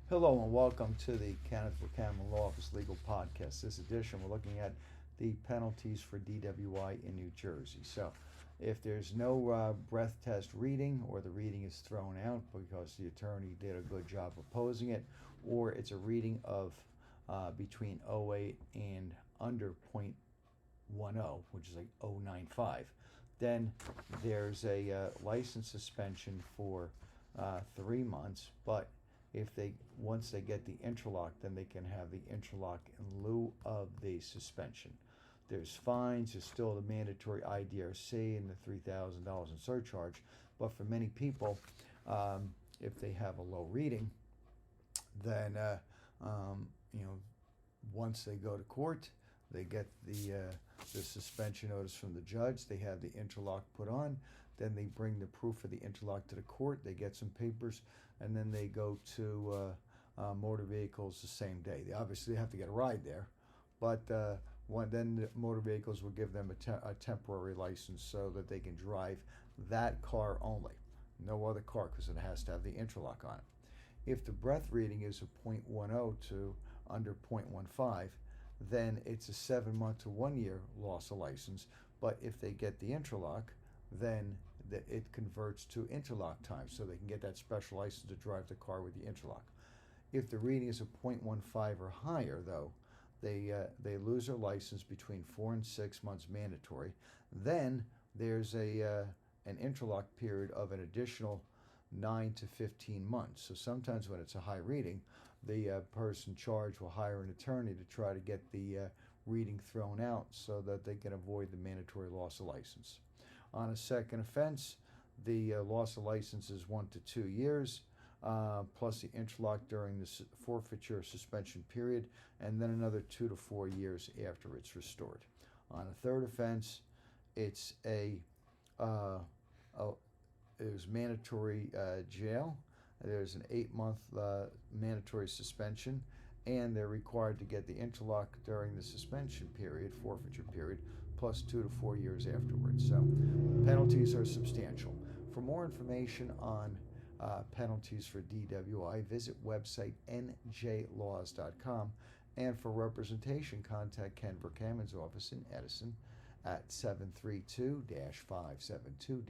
Hello and welcome to the Kenneth Vercammen Law Office Legal Podcast. This edition, we're looking at the penalties for DWI in New Jersey. So, if there's no breath test reading, or the reading is thrown out because the attorney did a good job opposing it, or it's a reading of between .08 and under .10, which is like .095, then there's a license suspension for 3 months. But if they once they get the interlock, then they can have the interlock in lieu of the suspension. There's fines. There's still the mandatory IDRC and the $3,000 in surcharge. But for many people, if they have a low reading, then once they go to court, they get the suspension notice from the judge. They have the interlock put on. Then they bring the proof of the interlock to the court. They get some papers, and then they go to motor vehicles the same day. They obviously have to get a ride there, but then the motor vehicles will give them a temporary license so that they can drive that car only, no other car, because it has to have the interlock on it. If the breath reading is a .10 to under .15, then it's a 7-month to 1 year loss of license. But if they get the interlock, then it converts to interlock time, so they can get that special license to drive the car with the interlock. If the reading is a .15 or higher, though, they lose their license between 4 and 6 months mandatory. Then there's an interlock period of an additional 9 to 15 months. So sometimes when it's a high reading, the person charged will hire an attorney to try to get the reading thrown out so that they can avoid the mandatory loss of license. On a second offense, the loss of license is 1 to 2 years, plus the interlock during the forfeiture suspension period, and then another 2 to 4 years after it's restored. On a third offense, it's there's mandatory jail. There's an 8-month mandatory suspension, and they're required to get the interlock during the suspension period, forfeiture period, plus 2 to 4 years afterwards. So penalties are substantial. For more information on penalties for DWI, visit website njlaws.com. And for representation, contact Ken Vercammen's office in Edison at 732-572